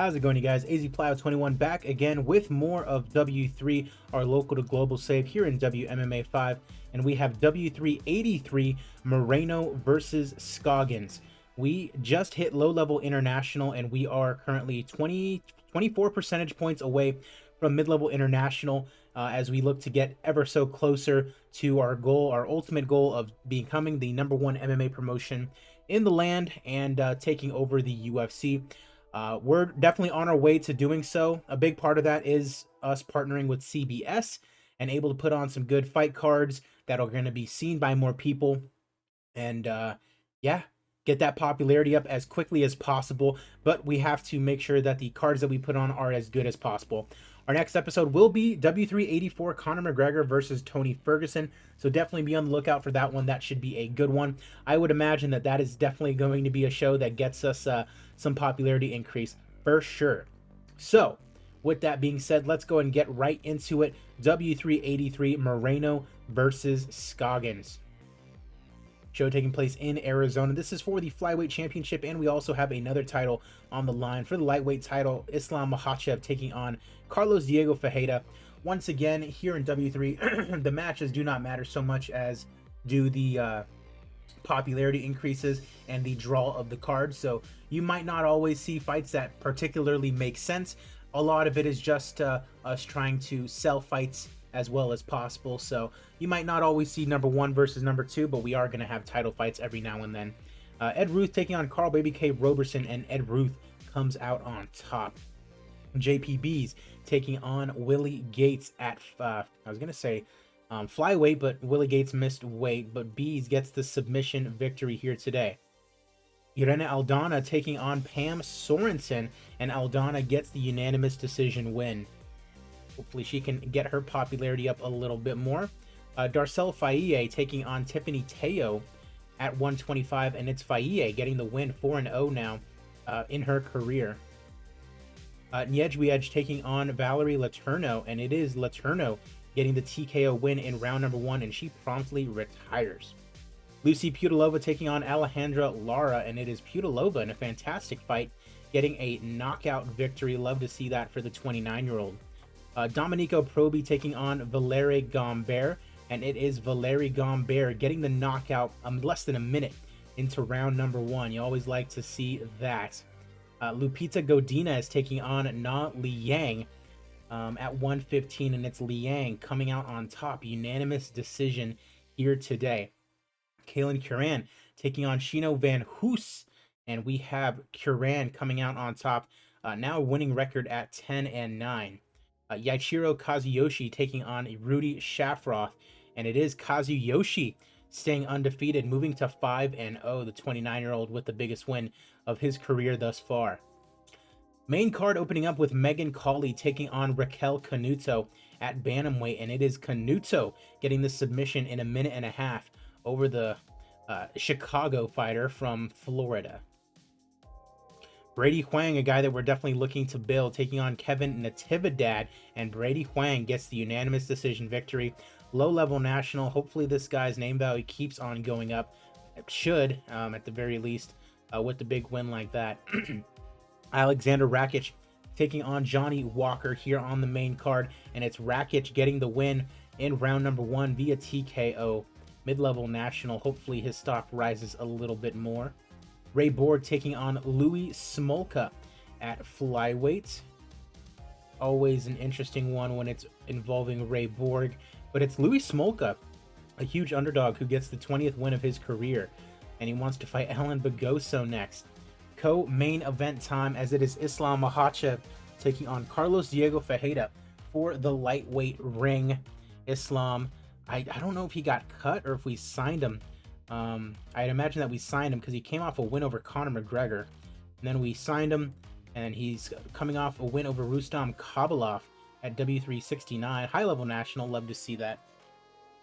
How's it going, you guys? AZ Plow 21 back again with more of W3, our local to global save here in WMMA 5, and we have W383 Moreno versus Scoggins. We just hit low-level international, and we are currently 24 percentage points away from mid-level international as we look to get ever so closer to our goal, our ultimate goal of becoming the #1 MMA promotion in the land and taking over the UFC. We're definitely on our way to doing so. A big part of that is us partnering with CBS and able to put on some good fight cards that are going to be seen by more people. And yeah, get that popularity up as quickly as possible. But we have to make sure that the cards that we put on are as good as possible. Our next episode will be W384 Conor McGregor versus Tony Ferguson. So definitely be on the lookout for that one. That should be a good one. I would imagine that is definitely going to be a show that gets us some popularity increase for sure. So with that being said, let's go and get right into it. W383 Moreno versus Scoggins. Show taking place in Arizona. This is for the flyweight championship, and we also have another title on the line for the lightweight title. Islam Makhachev taking on Carlos Diego Ferreira. Once again, here in W3, the matches do not matter so much as do the popularity increases and the draw of the card. So you might not always see fights that particularly make sense. A lot of it is just us trying to sell fights as well as possible. So you might not always see #1 versus #2, but we are going to have title fights every now and then. Ed Ruth taking on Carl Baby K Roberson, and Ed Ruth comes out on top. JPB's taking on Willie Gates at I was going to say flyweight, but Willie Gates missed weight, but Bees gets the submission victory here today. Irene Aldana taking on Pam Sorensen, and Aldana gets the unanimous decision win. Hopefully she can get her popularity up a little bit more. Darcel Faye taking on Tiffany Teo at 125, and it's Faye getting the win, 4-0 now in her career. Niedge taking on Valerie Letourneau, and it is Letourneau getting the TKO win in round #1, and she promptly retires. Lucy Pudilova taking on Alejandra Lara, and it is Pudilova in a fantastic fight, getting a knockout victory. Love to see that for the 29-year-old. Domenico Probi taking on Valerie Gambert, and it is Valerie Gambert getting the knockout less than a minute into round #1. You always like to see that. Lupita Godinez is taking on Na Liang at 115, and it's Liang coming out on top. Unanimous decision here today. Kaylin Curran taking on Shino Van Hoos, and we have Curran coming out on top. Now a winning record at 10-9. Yaichiro Kazuyoshi taking on Rudy Shafroth, and it is Kazuyoshi staying undefeated, moving to 5-0, the 29-year-old with the biggest win of his career thus far. Main card opening up with Megan Cawley taking on Raquel Canuto at bantamweight, and it is Canuto getting the submission in 1.5 minutes over the Chicago fighter from Florida. Brady Huang, a guy that we're definitely looking to build, taking on Kevin Natividad, and Brady Huang gets the unanimous decision victory. Low-level national. Hopefully this guy's name value keeps on going up. It should, at the very least, with the big win like that. Alexander Rakic taking on Johnny Walker here on the main card, and it's Rakic getting the win in round #1 via TKO. Mid-level national. Hopefully his stock rises a little bit more. Ray Borg taking on Louis Smolka at flyweight. Always an interesting one when it's involving Ray Borg, but it's Louis Smolka, a huge underdog who gets the 20th win of his career, and he wants to fight Alan Bagoso next. Co-main event time, as it is Islam Makhachev taking on Carlos Diego Ferreira for the lightweight ring. Islam, I don't know if he got cut or if we signed him. I'd imagine that we signed him because he came off a win over Conor McGregor, and then we signed him, and he's coming off a win over Rustam Kabalov at W369. High-level national, love to see that.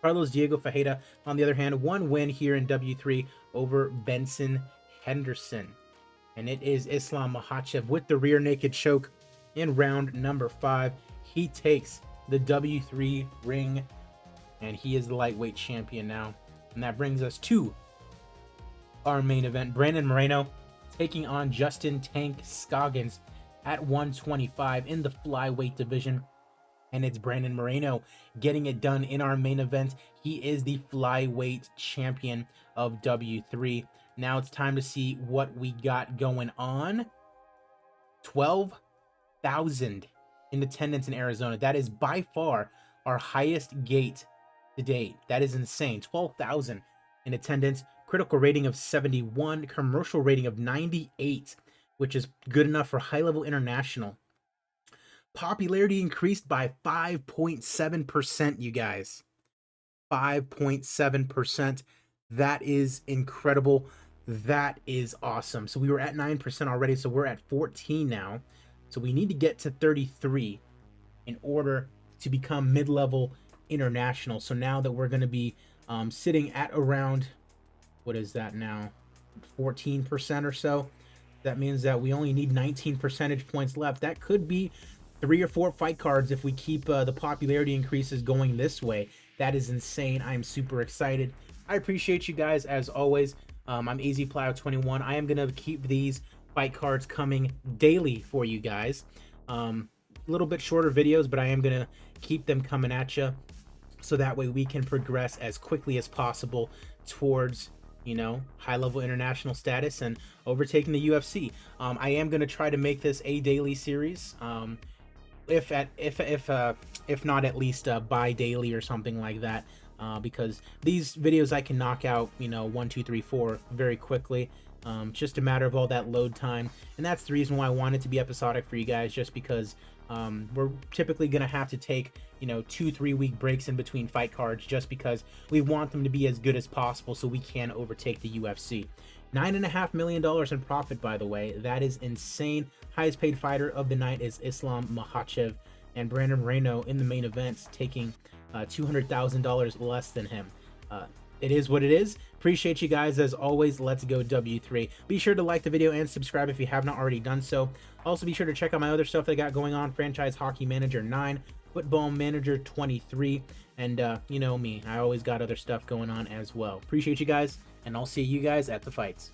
Carlos Diego Ferreira, on the other hand, one win here in W3 over Benson Henderson, and it is Islam Makhachev with the rear naked choke in round #5. He takes the W3 ring, and he is the lightweight champion now. And that brings us to our main event. Brandon Moreno taking on Justin Tank Scoggins at 125 in the flyweight division. And it's Brandon Moreno getting it done in our main event. He is the flyweight champion of W3. Now it's time to see what we got going on. 12,000 in attendance in Arizona. That is by far our highest gate to date. That is insane. 12,000 in attendance. Critical rating of 71. Commercial rating of 98, which is good enough for high-level international. Popularity increased by 5.7%, you guys. 5.7%. That is incredible. That is awesome. So we were at 9% already, so we're at 14 now. So we need to get to 33 in order to become mid-level international. So now that we're going to be sitting at around, what is that now? 14% or so. That means that we only need 19 percentage points left. That could be 3 or 4 fight cards if we keep the popularity increases going this way. That is insane. I am super excited. I appreciate you guys as always. I'm AZPlow21. I am going to keep these fight cards coming daily for you guys. A little bit shorter videos, but I am going to keep them coming at you so that way we can progress as quickly as possible towards, you know, high-level international status and overtaking the UFC. I am going to try to make this a daily series. If not at least bi-daily or something like that, because these videos I can knock out, you know, 1, 2, 3, 4 very quickly. Just a matter of all that load time, and that's the reason why I want it to be episodic for you guys, just because we're typically gonna have to take, you know, 2-3 week breaks in between fight cards, just because we want them to be as good as possible so we can overtake the UFC. $9.5 million in profit, by the way. That is insane. Highest paid fighter of the night is Islam Makhachev, and Brandon Moreno in the main events taking $200,000 less than him. It is what it is. Appreciate you guys as always. Let's go W3. Be sure to like the video and subscribe if you have not already done so. Also be sure to check out my other stuff that I got going on. Franchise Hockey Manager 9, Football Manager 23, and you know me, I always got other stuff going on as well. Appreciate you guys, and I'll see you guys at the fights.